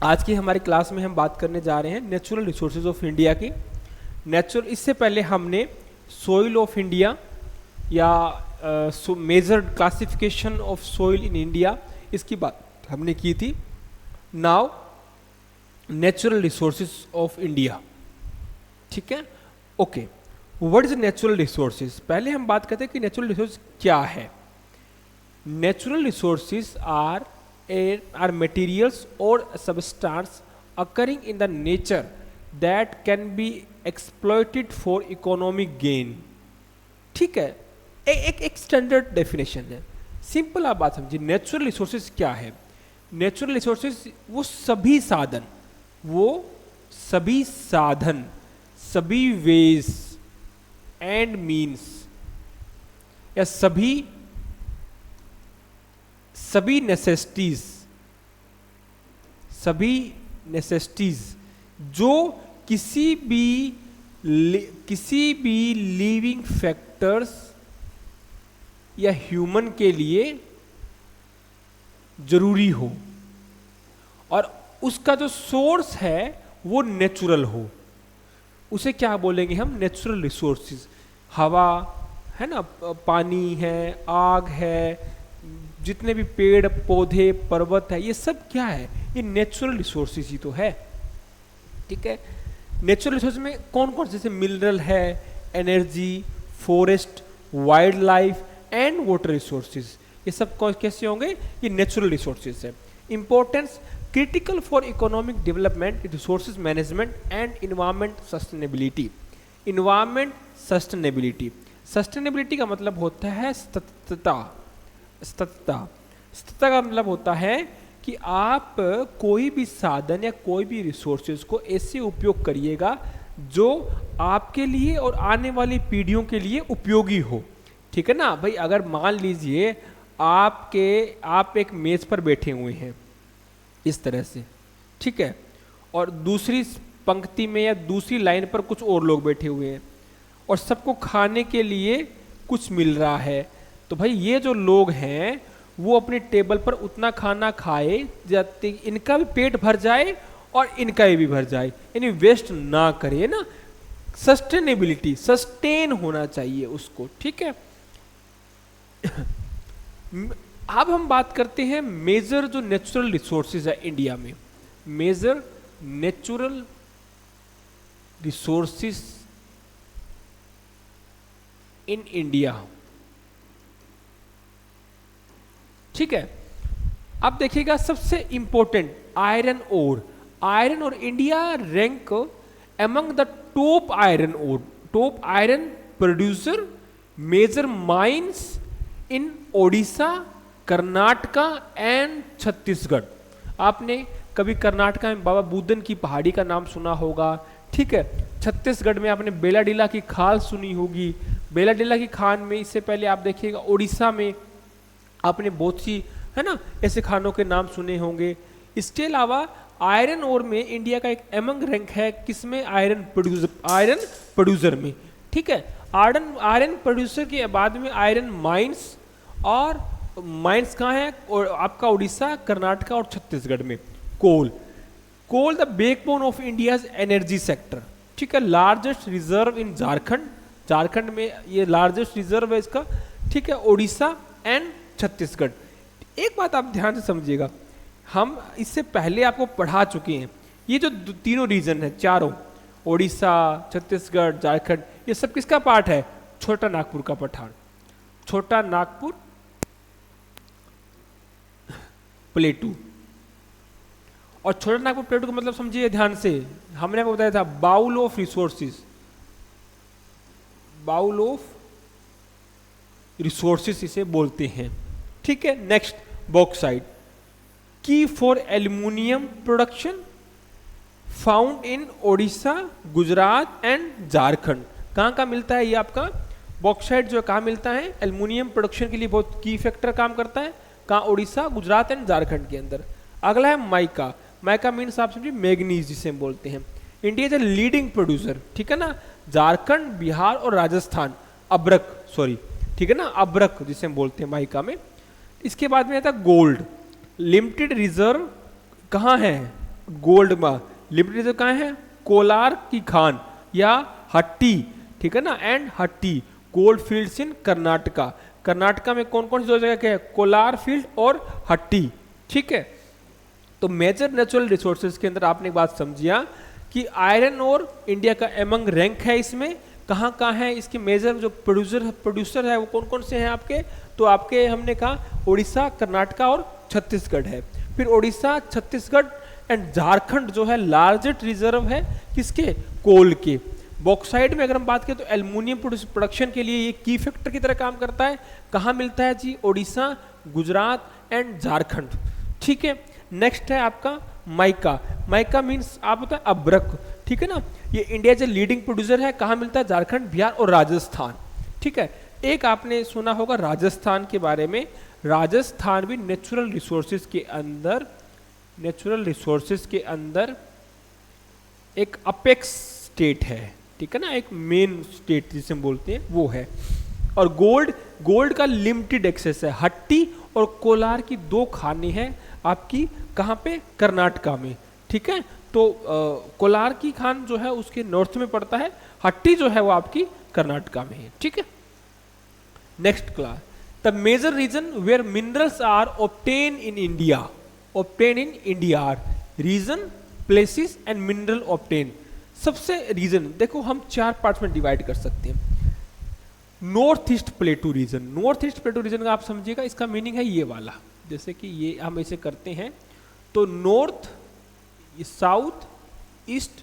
आज की हमारी क्लास में हम बात करने जा रहे हैं नेचुरल रिसोर्सेज ऑफ इंडिया की। इससे पहले हमने सोइल ऑफ इंडिया या major classification of soil in India, इसकी बात हमने की थी। Now natural resources of India, ठीक है, okay. What is natural resources? पहले हम बात करते हैं कि नेचुरल रिसोर्स क्या है। Natural resources are materials or substance occurring in the nature that can be exploited for economic gain। ठीक है, एक स्टैंडर्ड डेफिनेशन है, सिंपल आप बात समझिए। नेचुरल रिसोर्सेज क्या है? नेचुरल रिसोर्सेज वो सभी साधन, सभी वेज एंड मीन्स या सभी नेसेसिटीज जो किसी भी लिविंग फैक्टर्स या ह्यूमन के लिए जरूरी हो और उसका जो सोर्स है वो नेचुरल हो, उसे क्या बोलेंगे हम? Natural resources. हवा है ना, पानी है, आग है, जितने भी पेड़ पौधे पर्वत है, ये सब क्या है? ये नेचुरल रिसोर्सेज ही तो है, ठीक है। नेचुरल रिसोर्स में कौन कौन से? जैसे मिनरल है, energy, forest, wild life and water resources, ये सब कैसे होंगे? ये नेचुरल रिसोर्सेज है। Importance critical for economic development, resources management and environment sustainability. Environment sustainability, sustainability का मतलब होता है सततता का मतलब होता है कि आप कोई भी साधन या कोई भी रिसोर्सेज को ऐसे उपयोग करिएगा जो आपके लिए और आने वाली पीढ़ियों के लिए उपयोगी हो, ठीक है ना भाई। अगर मान लीजिए आप एक मेज पर बैठे हुए हैं इस तरह से, ठीक है, और दूसरी पंक्ति में या दूसरी लाइन पर कुछ और लोग बैठे हुए हैं और सबको खाने के लिए कुछ मिल रहा है, तो भाई ये जो लोग हैं वो अपने टेबल पर उतना खाना खाए जाते इनका भी पेट भर जाए और इनका भी भर जाए, यानी वेस्ट ना करे ना। सस्टेनेबिलिटी, सस्टेन होना चाहिए उसको, ठीक है। अब हम बात करते हैं मेजर जो नेचुरल रिसोर्सेज है इंडिया में। Major natural resources in India, ठीक है। अब देखिएगा सबसे important iron ore. Iron ore India rank among the top iron producer, major mines in Odisha, Karnataka and Chhattisgarh. आपने कभी कर्नाटका में बाबा बुदन की पहाड़ी का नाम सुना होगा, ठीक है। छत्तीसगढ़ में आपने बेलाडीला की खाल सुनी होगी। बेलाडीला की खान में इससे पहले आप देखिएगा ओडिशा में आपने बहुत सी, है ना, ऐसे खानों के नाम सुने होंगे। इसके अलावा आयरन ओर में इंडिया का एक एमंग रैंक है, किसमें? आयरन प्रोड्यूसर में, ठीक है। आयरन प्रोड्यूसर के बाद में आयरन माइंस, और माइंस कहाँ है? और आपका उड़ीसा, कर्नाटका और छत्तीसगढ़ में। Coal the backbone of India's energy sector, ठीक है। लार्जेस्ट रिजर्व इन झारखंड में ये लार्जेस्ट रिजर्व है इसका, ठीक है, उड़ीसा एंड छत्तीसगढ़। एक बात आप ध्यान से समझिएगा, हम इससे पहले आपको पढ़ा चुके हैं, ये जो तीनों रीजन है, चारों, ओडिशा, छत्तीसगढ़, झारखंड, ये सब किसका पार्ट है? छोटा नागपुर का पठार। छोटा नागपुर प्लेटू। और छोटा नागपुर प्लेटू का मतलब समझिए ध्यान से, हमने आपको बताया था bowl of resources, bowl of resources इसे बोलते हैं, ठीक है। Next bauxite, key for aluminium production, found in Odisha, Gujarat and Jharkhand. कहाँ मिलता है ये आपका बॉक्साइट? जो कहाँ मिलता है? एल्यूमिनियम प्रोडक्शन के लिए बहुत की फैक्टर काम करता है, कहाँ? ओडिशा, गुजरात एंड झारखंड के अंदर। अगला है माइका। माइका मीन्स आप समझिए मैग्नीज, जिसे हम बोलते हैं। India is a leading producer, ठीक है ना। झारखंड, बिहार और राजस्थान अब्रक, सॉरी, ठीक है ना, अब्रक जिसे हम बोलते हैं माइका में। इसके बाद में आता गोल्ड। लिमिटेड रिजर्व कहाँ है? गोल्ड में लिमिटेड रिजर्व कहाँ है, कोलार की खान या हट्टी, ठीक है ना, एंड हट्टी gold fields in Karnataka. Karnataka में कौन कौन सी दो जगह क्या है, कोलार फील्ड और हट्टी, ठीक है। तो मेजर नेचुरल रिसोर्सेज के अंदर आपने एक बात समझिया कि आयरन और इंडिया का एमंग रैंक है, इसमें कहाँ कहाँ है, इसके मेजर जो प्रोड्यूसर है वो कौन कौन से हैं आपके, तो आपके हमने कहा उड़ीसा, कर्नाटका और छत्तीसगढ़ है। फिर उड़ीसा, छत्तीसगढ़ एंड झारखंड जो है लार्जेस्ट रिजर्व है किसके, कोल के। बॉक्साइड में अगर हम बात करें तो एल्युमिनियम प्रोडक्शन के लिए ये की फैक्टर की तरह काम करता है। कहाँ मिलता है जी, उड़ीसा, गुजरात एंड झारखंड, ठीक है। नेक्स्ट है आपका माइका। माइका मीन्स आप होता है अब्रक, ठीक है ना। ये इंडिया जो लीडिंग प्रोड्यूसर है, कहाँ मिलता है, झारखंड, बिहार और राजस्थान, ठीक है। एक आपने सुना होगा राजस्थान के बारे में, राजस्थान भी नेचुरल रिसोर्सेज के अंदर एक अपेक्स स्टेट है, ठीक है ना, एक मेन स्टेट जिसे हम बोलते हैं वो है। और गोल्ड का लिमिटेड एक्सेस है। हट्टी और कोलार की दो खानें हैं आपकी, कहाँ पे, कर्नाटका में, ठीक है। तो कोलार की खान जो है उसके नॉर्थ में पड़ता है, हट्टी जो है वो आपकी कर्नाटका में है, ठीक है। Next class, the major region where minerals are obtain in India are region, places and mineral obtain. सबसे रीजन देखो हम चार पार्ट्स में डिवाइड कर सकते हैं। नॉर्थ ईस्ट प्लेटू रीजन का आप समझिएगा, इसका मीनिंग है ये वाला, जैसे कि ये हम इसे करते हैं तो नॉर्थ, साउथ, ईस्ट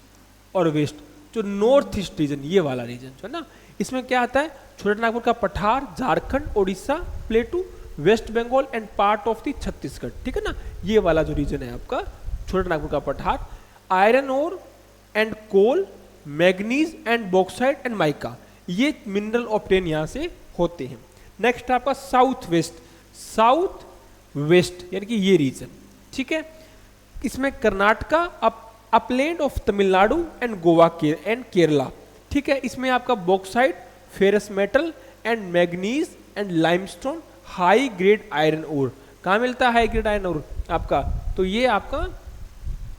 और वेस्ट, जो नॉर्थ ईस्ट रीजन, ये वाला रीजन जो है ना, इसमें क्या आता है, छोटा नागपुर का पठार, Jharkhand, Orissa, plateau, West Bengal and part of the Chhattisgarh, ठीक है ना। ये वाला जो रीजन है आपका छोटा नागपुर का पठार, iron ore and coal, manganese and bauxite and mica, ये मिनरल ऑब्टेन यहाँ से होते हैं। नेक्स्ट आपका साउथ वेस्ट यानी कि ये रीजन, ठीक है। इसमें Karnataka, upland of Tamil Nadu and Goa and Kerala, ठीक है। इसमें आपका bauxite, ferrous metal and manganese and limestone, high grade iron ore. कहाँ मिलता है हाई ग्रेड आयरन ओर आपका, तो ये आपका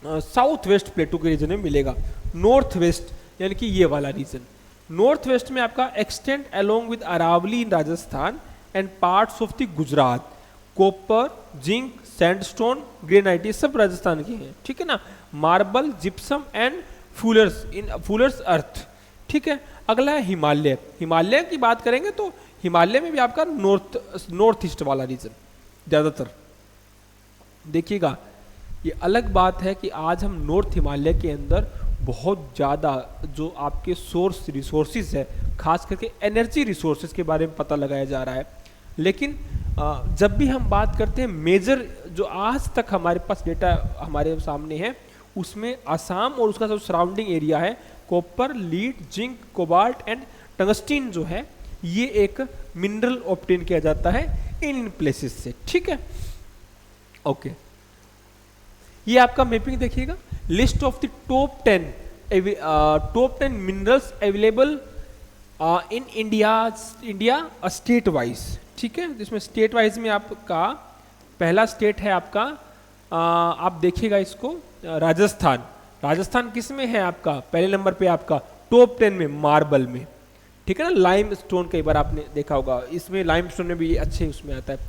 साउथ वेस्ट प्लेटू के रीजन में मिलेगा। नॉर्थ वेस्ट यानी कि ये वाला रीजन, नॉर्थ वेस्ट में आपका extend along with Aravalli in Rajasthan and parts of the Gujarat, copper, zinc, sandstone, granite, ये सब राजस्थान के हैं, ठीक है ना। Marble, gypsum and fuller's earth, ठीक है। अगला है हिमालय की बात करेंगे तो हिमालय में भी आपका नॉर्थ ईस्ट वाला रीजन ज़्यादातर। देखिएगा ये अलग बात है कि आज हम नॉर्थ हिमालय के अंदर बहुत ज़्यादा जो आपके रिसोर्सेज है, खास करके एनर्जी रिसोर्सेज के बारे में पता लगाया जा रहा है। लेकिन जब भी हम बात करते हैं मेजर जो आज तक हमारे पास डेटा हमारे सामने है, उसमें असम और उसका जो सराउंडिंग एरिया है, copper, lead, zinc, cobalt and tungsten जो है, ये एक मिनरल ऑब्टेन किया जाता है इन प्लेसेस से, ठीक है। ओके, ये आपका मैपिंग देखिएगा, list of the top 10 minerals available in India state wise, ठीक है। जिसमें स्टेट वाइज में आपका पहला स्टेट है आपका आप देखिएगा इसको, राजस्थान किस में है आपका, पहले नंबर पे आपका टॉप 10 में मार्बल में, ठीक है ना। लाइम स्टोन कई बार आपने देखा होगा, इसमें लाइम स्टोन में भी अच्छे उसमें आता है।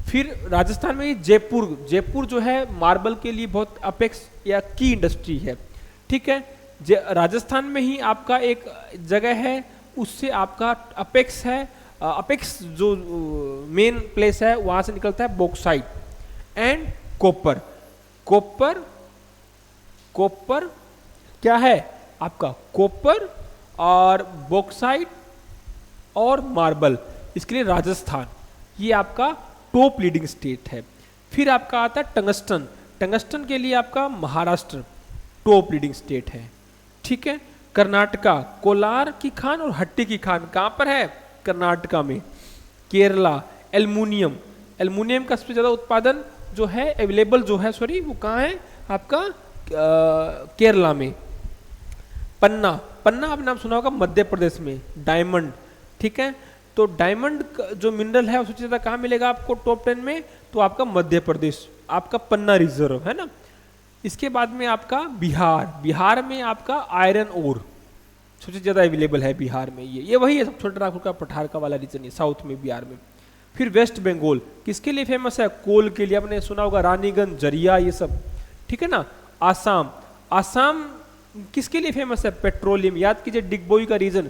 फिर राजस्थान में जयपुर जो है मार्बल के लिए बहुत अपेक्स या की इंडस्ट्री है, ठीक है। राजस्थान में ही आपका एक जगह है, उससे आपका अपेक्स है, अपेक्स जो मेन प्लेस है वहाँ से निकलता है बॉक्साइट एंड कॉपर क्या है आपका, कॉपर और बॉक्साइट और मार्बल, इसके लिए राजस्थान ये आपका टॉप लीडिंग स्टेट है। फिर आपका आता है टंगस्टन के लिए आपका महाराष्ट्र टॉप लीडिंग स्टेट है, ठीक है। कर्नाटका, कोलार की खान और हट्टी की खान कहाँ पर है, कर्नाटका में। केरला, एल्युमिनियम का सबसे ज़्यादा उत्पादन जो है अवेलेबल जो है वो कहाँ है आपका केरला में। पन्ना आप नाम सुना होगा, मध्य प्रदेश में। डायमंड, ठीक है। तो डायमंड जो मिनरल है सबसे ज़्यादा कहाँ मिलेगा आपको टॉप 10 में, तो आपका मध्य प्रदेश, आपका पन्ना रिजर्व है ना। इसके बाद में आपका बिहार, बिहार में आपका आयरन ओर सबसे ज़्यादा अवेलेबल है बिहार में। ये वही है सब छोटा का पठार का वाला रीजन है साउथ में बिहार में। फिर वेस्ट बंगाल किसके लिए फेमस है? कोल के लिए, आपने सुना होगा रानीगंज, जरिया, ये सब, ठीक है ना। आसाम, आसाम किसके लिए फेमस है? पेट्रोलियम। याद कीजिए डिगबोई का रीजन,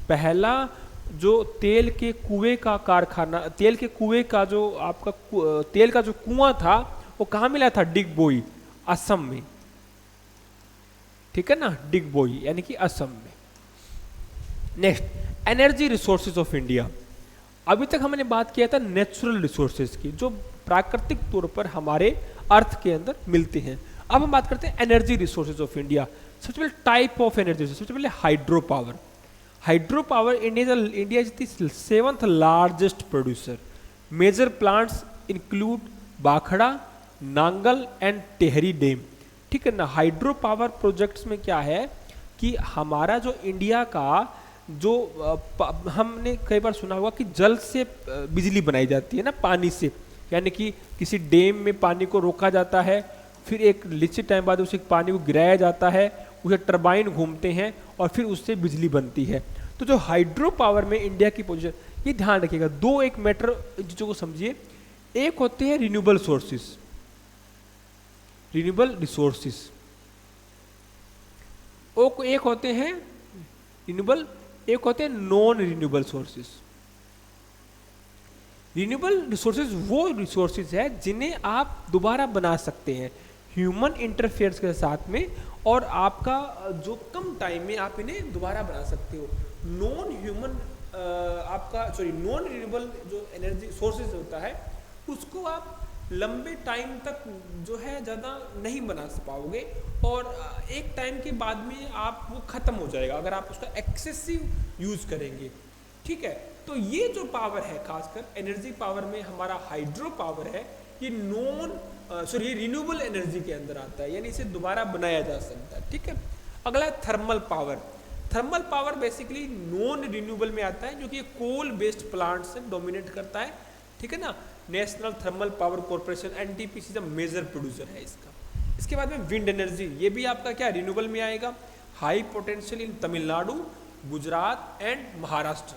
पहला जो तेल के कुएं का कारखाना, तेल के कुएं का जो आपका तेल का जो कुआं था वो कहाँ मिला था? डिगबोई, असम में, ठीक है ना, डिगबोई यानी कि असम में। Next, energy resources of India. अभी तक हमने बात किया था नेचुरल रिसोर्सेज की, जो प्राकृतिक तौर पर हमारे अर्थ के अंदर मिलते हैं। अब हम बात करते हैं एनर्जी रिसोर्सेज ऑफ इंडिया। सबसे पहले टाइप ऑफ एनर्जी, सबसे पहले hydro power. Hydro power, India is the 7th largest producer. Major plants include बाखड़ा, नांगल एंड टेहरी डैम, ठीक है ना। हाइड्रो पावर प्रोजेक्ट्स में क्या है कि हमारा जो इंडिया का जो हमने कई बार सुना होगा कि जल से बिजली बनाई जाती है ना, पानी से, यानी कि किसी डैम में पानी को रोका जाता है, फिर एक निश्चित टाइम बाद उसे पानी को गिराया जाता है, उसे टरबाइन घूमते हैं और फिर उससे बिजली बनती है। तो जो हाइड्रो पावर में इंडिया की पोजीशन, ये ध्यान रखिएगा, दो एक मैटर चीज़ों को समझिए। एक होते हैं रिन्यूएबल सोर्सेस, रिन्यूएबल रिसोर्सेस, एक होते हैं रिन्यूएबल, एक होते हैं non renewable sources. Renewable resources वो रिसोर्सेज है जिन्हें आप दोबारा बना सकते हैं ह्यूमन इंटरफेयर्स के साथ में, और आपका जो कम टाइम में आप इन्हें दोबारा बना सकते हो। नॉन ह्यूमन नॉन रिन्यूएबल जो एनर्जी सोर्सेज होता है उसको आप लंबे टाइम तक जो है ज़्यादा नहीं बना पाओगे, और एक टाइम के बाद में आप वो ख़त्म हो जाएगा अगर आप उसका एक्सेसिव यूज़ करेंगे, ठीक है। तो ये जो पावर है खासकर एनर्जी पावर में हमारा हाइड्रो पावर है, ये ये रिन्यूएबल एनर्जी के अंदर आता है, यानी इसे दोबारा बनाया जा सकता है, ठीक है। अगला है thermal power. Thermal power basically non renewable में आता है, जो कि कोल बेस्ड प्लांट से डोमिनेट करता है, ठीक है ना। National Thermal Power Corporation NTPC major producer है इसका। इसके बाद में विंड एनर्जी, ये भी आपका क्या रिन्यूएबल में आएगा। High potential in Tamil Nadu, Gujarat and Maharashtra,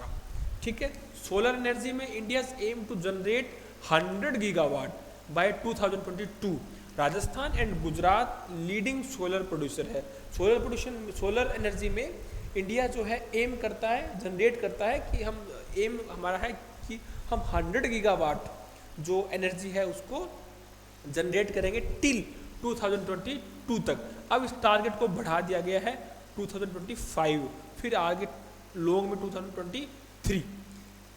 ठीक है। सोलर एनर्जी में India aim to generate 100 gigawatt by 2022। Rajasthan and Gujarat leading solar producer है। सोलर एनर्जी में इंडिया जो है एम करता है, जनरेट करता है कि हमारा है कि हम 100 गीगावाट जो एनर्जी है उसको जनरेट करेंगे टिल 2022 तक। अब इस टारगेट को बढ़ा दिया गया है 2025, फिर आगे लॉन्ग में 2023।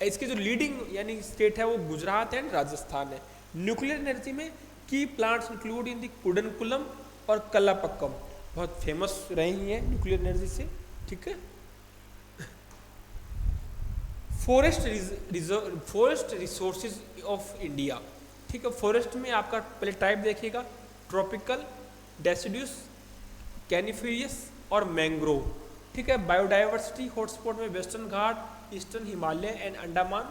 इसके जो लीडिंग यानी स्टेट है वो गुजरात एंड राजस्थान है। न्यूक्लियर एनर्जी में की plants include in the Kudankulam और कल्लापक्कम, बहुत फेमस रही हैं न्यूक्लियर एनर्जी से, ठीक है। फॉरेस्ट रिसोर्सेज ऑफ इंडिया, ठीक है। फॉरेस्ट में आपका पहले टाइप देखिएगा, ट्रॉपिकल, डेसिड्यूस, कैनिफेरियस और मैंग्रोव, ठीक है। बायोडाइवर्सिटी हॉटस्पॉट में western Ghat, eastern Himalaya and Andaman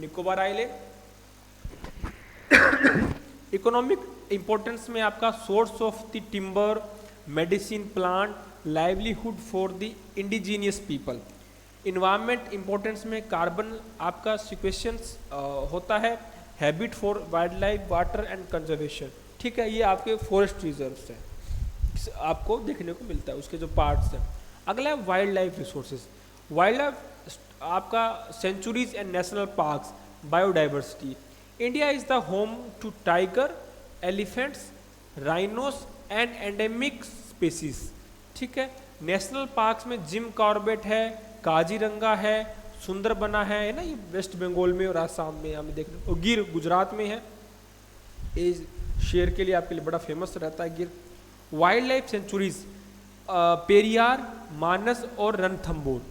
Nicobar island. Economic importance में आपका source of the timber, medicine plant, livelihood for the indigenous people. Environment importance में कार्बन आपका सिक्वेशंस होता है, habit for wild life, water and conservation, ठीक है। ये आपके फॉरेस्ट रिजर्व्स हैं, आपको देखने को मिलता है उसके जो पार्ट्स हैं। अगला है wildlife resources. Wildlife आपका sanctuaries and national parks, biodiversity. India is the home to tiger, elephants, rhinos and endemic species, ठीक है। नेशनल पार्क्स में जिम कॉर्बेट है, काजीरंगा है, सुंदरबना है ना, ये वेस्ट बंगाल में और आसाम में हमें देखने, और गिर गुजरात में है, ये शेर के लिए आपके लिए बड़ा फेमस रहता है गिर। वाइल्ड लाइफ सेंचुरीज पेरियार, मानस और रणथंबोर,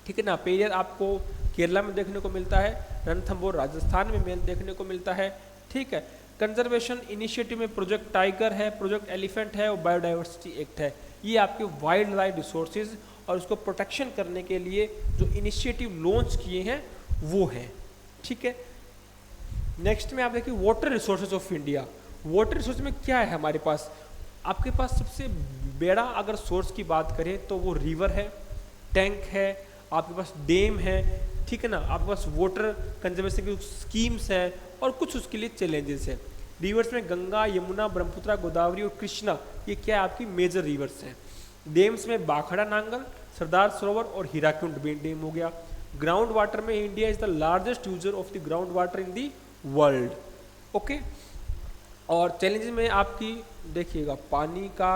ठीक है ना। पेरियार आपको केरला में देखने को मिलता है, रणथंबोर राजस्थान में देखने को मिलता है, ठीक है। कंजर्वेशन इनिशिएटिव में प्रोजेक्ट टाइगर है, प्रोजेक्ट एलिफेंट है और बायोडाइवर्सिटी एक्ट है। ये आपके वाइल्ड लाइफ रिसोर्सेज और उसको प्रोटेक्शन करने के लिए जो इनिशिएटिव लॉन्च किए हैं वो हैं, ठीक है। नेक्स्ट में आप देखिए water resources of India. Water resource में क्या है हमारे पास, आपके पास सबसे बड़ा अगर सोर्स की बात करें तो वो रिवर है, टैंक है, आपके पास डैम है, ठीक है ना, आपके पास वाटर कंजर्वेशन की स्कीम्स है और कुछ उसके लिए चैलेंजेस है। रिवर्स में गंगा, यमुना, ब्रह्मपुत्रा, गोदावरी और कृष्णा, ये क्या है आपकी मेजर रिवर्स हैं। डैम्स में बाखड़ा नांगल, सरदार सरोवर और हीराकुंड डैम हो गया। ग्राउंड वाटर में India is the largest user of the ground water in the world. Okay, और चैलेंजेस में आपकी देखिएगा पानी का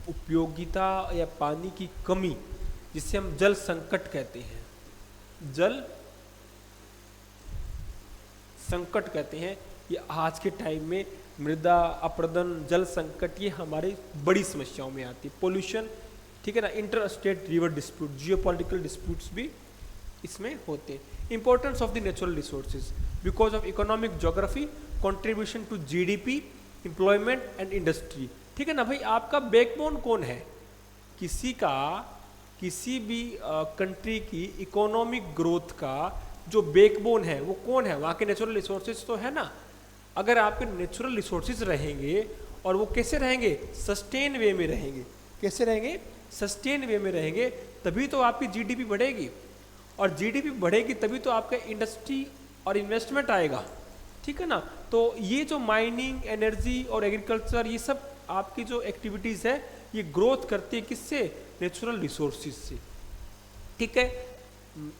उपयोगिता या पानी की कमी, जिसे हम जल संकट कहते हैं, जल संकट कहते हैं, ये आज के टाइम में मृदा अपरदन, जल संकट, ये हमारे बड़ी समस्याओं में आती है। पोल्यूशन, ठीक है ना, inter state river dispute, geopolitical disputes भी इसमें होते हैं। Importance of the natural resources because of economic geography, contribution to GDP, employment and industry. ठीक है ना भाई, आपका बैकबोन कौन है? किसी भी कंट्री की इकोनॉमिक ग्रोथ का जो बैकबोन है वो कौन है? वहाँ के नेचुरल रिसोर्सेज तो है ना। अगर आपके नेचुरल रिसोर्सेज रहेंगे और वो कैसे रहेंगे? सस्टेन वे में रहेंगे। कैसे रहेंगे? सस्टेन वे में रहेंगे, तभी तो आपकी जीडीपी बढ़ेगी, और जीडीपी बढ़ेगी तभी तो आपका इंडस्ट्री और इन्वेस्टमेंट आएगा। ठीक है ना। तो ये जो माइनिंग, एनर्जी और एग्रीकल्चर, ये सब आपकी जो एक्टिविटीज़ है ये ग्रोथ करती है किससे? नेचुरल रिसोर्सेज से। ठीक है।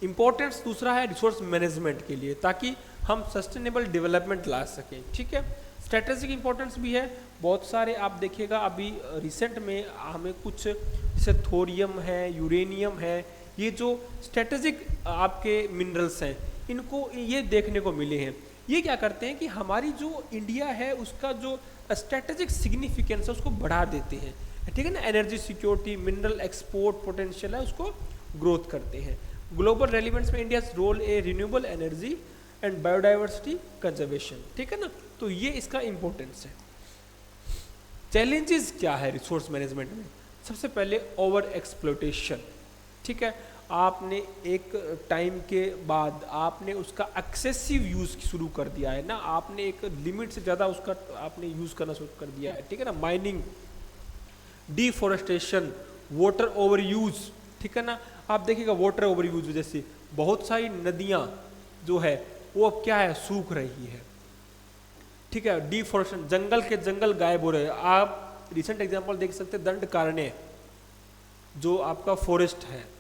इम्पोर्टेंस दूसरा है रिसोर्स मैनेजमेंट के लिए, ताकि हम सस्टेनेबल डेवलपमेंट ला सकें। ठीक है। स्ट्रेटेजिक इंपॉर्टेंस भी है बहुत सारे, आप देखिएगा अभी रिसेंट में हमें कुछ जैसे थोरियम है, यूरेनियम है, ये जो स्ट्रेटेजिक आपके मिनरल्स हैं, इनको ये देखने को मिले हैं। ये क्या करते हैं कि हमारी जो इंडिया है उसका जो स्ट्रेटेजिक सिग्निफिकेंस है उसको बढ़ा देते हैं। ठीक है ना। Energy security, mineral export potential है, उसको ग्रोथ करते हैं। ग्लोबल रेलिवेंस में India role a renewable energy and biodiversity conservation. ठीक है ना। तो ये इसका इंपॉर्टेंस है। चैलेंजेस क्या है रिसोर्स मैनेजमेंट में? सबसे पहले ओवर एक्सप्लोटेशन। ठीक है। आपने एक टाइम के बाद आपने उसका एक्सेसिव यूज शुरू कर दिया है ना, आपने एक लिमिट से ज़्यादा उसका आपने यूज करना शुरू कर दिया है। ठीक है ना। Mining, deforestation, water over use. ठीक है ना। आप देखिएगा वाटर ओवर यूज वजह से बहुत सारी नदियाँ जो है वो अब क्या है? सूख रही है। ठीक है। डिफोरेस्टेशन, जंगल के जंगल गायब हो रहे हैं। आप रिसेंट एग्जांपल देख सकते हैं दंडकारण्य जो आपका फॉरेस्ट है।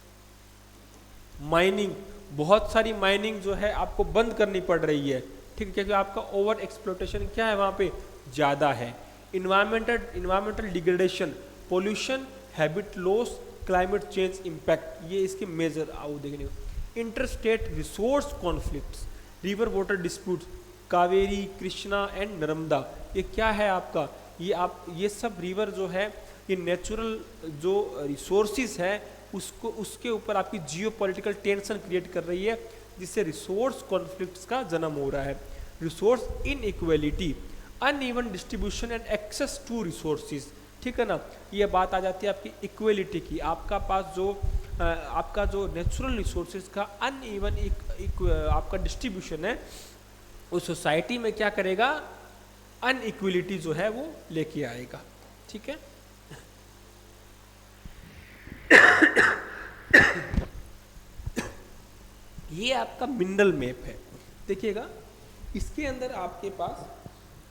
माइनिंग, बहुत सारी माइनिंग जो है आपको बंद करनी पड़ रही है। ठीक है, क्योंकि आपका ओवर एक्सप्लोटेशन क्या है वहाँ पे ज़्यादा है। Environmental degradation, pollution, habit loss, climate change impact, ये इसके मेजर आओ देखने को। Inter state resource conflicts, river water disputes, Kaveri, Krishna and Narmada, ये क्या है आपका? ये सब रिवर जो है ये नेचुरल जो रिसोर्सिस है उसको, उसके ऊपर आपकी जियोपॉलिटिकल टेंशन क्रिएट कर रही है, जिससे रिसोर्स कॉन्फ्लिक्ट्स का जन्म हो रहा है। Resource inequality, uneven distribution and access to resources. ठीक है ना। ये बात आ जाती है आपकी इक्वलिटी की। आपका पास जो आपका जो नेचुरल रिसोर्सेज का अनइवन आपका डिस्ट्रीब्यूशन है, उस सोसाइटी में क्या करेगा? अनइक्वलिटी जो है वो लेके आएगा। ठीक है। ये आपका मिनरल मैप है, देखिएगा। इसके अंदर आपके पास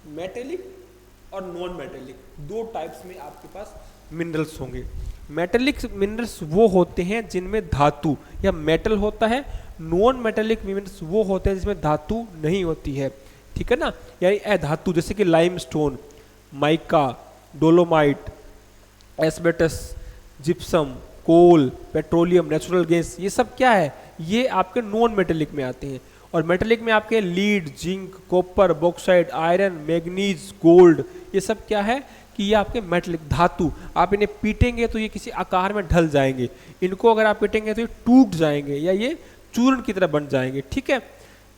मेटेलिक और नॉन मेटेलिक दो टाइप्स में आपके पास मिनरल्स होंगे। मेटेलिक मिनरल्स वो होते हैं जिनमें धातु या मेटल होता है। नॉन मेटेलिक मिनरल्स वो होते हैं जिसमें धातु नहीं होती है। ठीक है ना। यानी अधातु, जैसे कि limestone, mica, dolomite, asbestos, gypsum, coal, petroleum, natural gas, ये सब क्या है? ये आपके नॉन मेटेलिक में आते हैं। और मेटेलिक में आपके lead, zinc, copper, bauxite, iron, manganese, gold, ये सब क्या है कि ये आपके मेटेलिक धातु। आप इन्हें पीटेंगे तो ये किसी आकार में ढल जाएंगे, इनको अगर आप पीटेंगे तो ये टूट जाएंगे या ये चूर्ण की तरह बन जाएंगे। ठीक है।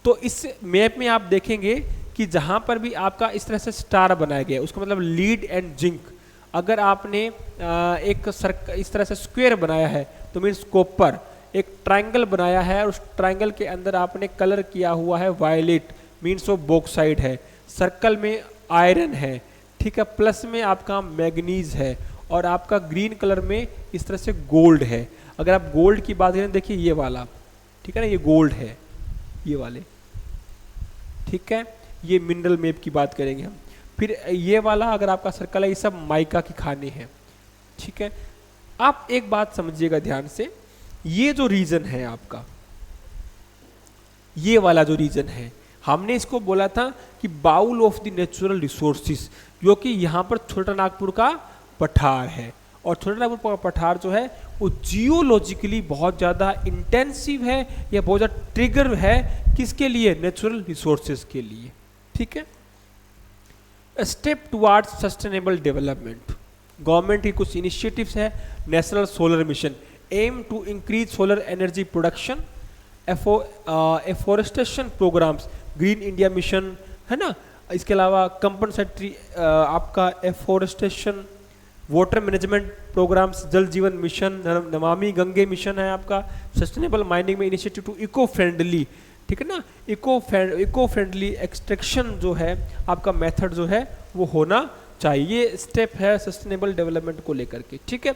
तो इस मैप में आप देखेंगे कि जहाँ पर भी आपका इस तरह से स्टार बनाया गया है, उसका मतलब लीड एंड जिंक। अगर आपने एक इस तरह से स्क्वायर बनाया है तो मीन्स कॉपर। एक ट्रायंगल बनाया है और उस ट्रायंगल के अंदर आपने कलर किया हुआ है वायलेट, मीन्स वो बॉक्साइट है। सर्कल में आयरन है, ठीक है, प्लस में आपका मैग्नीज है और आपका ग्रीन कलर में इस तरह से गोल्ड है। अगर आप गोल्ड की बात करें, देखिए ये वाला, ठीक है ना, ये गोल्ड है, ये वाले, ठीक है, ये मिनरल मैप की बात करेंगे हम। फिर ये वाला अगर आपका सर्कल है, ये सब माइका की खाने हैं, ठीक है। आप एक बात समझिएगा ध्यान से, ये जो रीजन है आपका, ये वाला जो रीजन है, हमने इसको बोला था कि bowl of the natural resources, जो कि यहाँ पर छोटा नागपुर का पठार है। और छोटा नागपुर का पठार जो है वो जियोलॉजिकली बहुत ज़्यादा इंटेंसिव है या बहुत ज़्यादा ट्रिगर है, किसके लिए, नेचुरल रिसोर्सेज के लिए, ठीक है। Step towards sustainable development, government की कुछ इनिशिएटिव्स है। National solar mission aim to increase solar energy production, afforestation programmes, green India mission है ना। इसके अलावा कंपनसेटरी आपका एफोरेस्टेशन, वाटर मैनेजमेंट प्रोग्राम्स, जल जीवन मिशन, नमामि गंगे मिशन है आपका, सस्टेनेबल माइनिंग में इनिशिएटिव टू इको फ्रेंडली, ठीक है ना, इको फ्रेंडली एक्सट्रैक्शन जो है आपका मेथड जो है वो होना चाहिए। स्टेप है सस्टेनेबल डेवलपमेंट को लेकर के, ठीक है।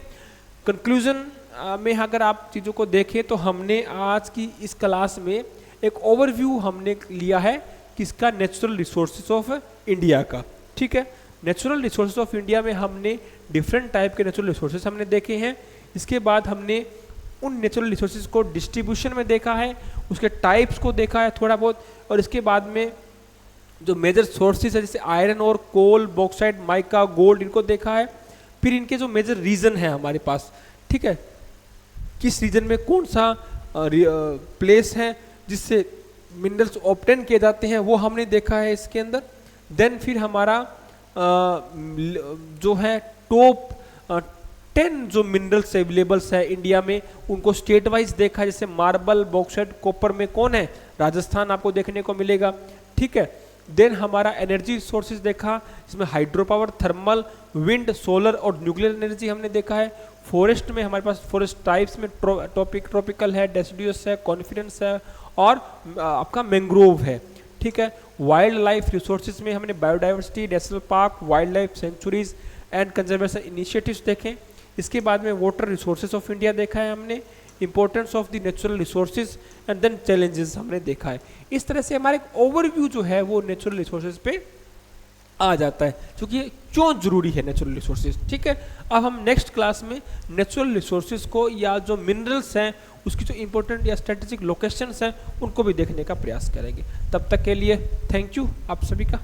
कंक्लूजन में अगर आप चीज़ों को देखें तो हमने आज की इस क्लास में एक ओवरव्यू हमने लिया है किसका, नेचुरल रिसोर्सेज ऑफ इंडिया का, ठीक है। नेचुरल रिसोर्सेज ऑफ इंडिया में हमने डिफरेंट टाइप के नेचुरल रिसोर्सेज हमने देखे हैं। इसके बाद हमने उन नेचुरल रिसोर्सेज को डिस्ट्रीब्यूशन में देखा है, उसके टाइप्स को देखा है थोड़ा बहुत, और इसके बाद में जो मेजर सोर्सेज है जैसे आयरन और कोल, बॉक्साइट, माइका, गोल्ड, इनको देखा है। फिर इनके जो मेजर रीजन है हमारे पास, ठीक है, किस रीजन में कौन सा प्लेस है जिससे मिनरल्स ऑब्टेन किए जाते हैं, वो हमने देखा है इसके अंदर। देन फिर हमारा जो है टॉप 10 जो मिनरल्स अवेलेबल्स है इंडिया में, उनको स्टेट वाइज देखा, जैसे मार्बल, बॉक्साइट, कॉपर में कौन है, राजस्थान आपको देखने को मिलेगा, ठीक है। देन हमारा एनर्जी रिसोर्सेज देखा, इसमें hydro power, thermal, wind, solar और न्यूक्लियर एनर्जी हमने देखा है। फॉरेस्ट में हमारे पास फॉरेस्ट टाइप्स में ट्रॉपिकल है, डेसिडुअस है, कॉन्फिडेंस है और आपका मैंग्रोव है, ठीक है। वाइल्ड लाइफ रिसोर्सेज में हमने biodiversity, national park, wild life sanctuaries and conservation initiatives देखें। इसके बाद में वाटर रिसोर्सेज ऑफ इंडिया देखा है हमने, importance of the natural resources and then challenges हमने देखा है। इस तरह से हमारा एक ओवरव्यू जो है वो नेचुरल रिसोर्सेज पे आ जाता है, क्योंकि क्यों जरूरी है नेचुरल रिसोर्सेज, ठीक है। अब हम नेक्स्ट क्लास में नेचुरल रिसोर्सेज को या जो मिनरल्स हैं उसकी जो इंपॉर्टेंट या स्ट्रेटेजिक लोकेशंस हैं उनको भी देखने का प्रयास करेंगे। तब तक के लिए थैंक यू आप सभी का।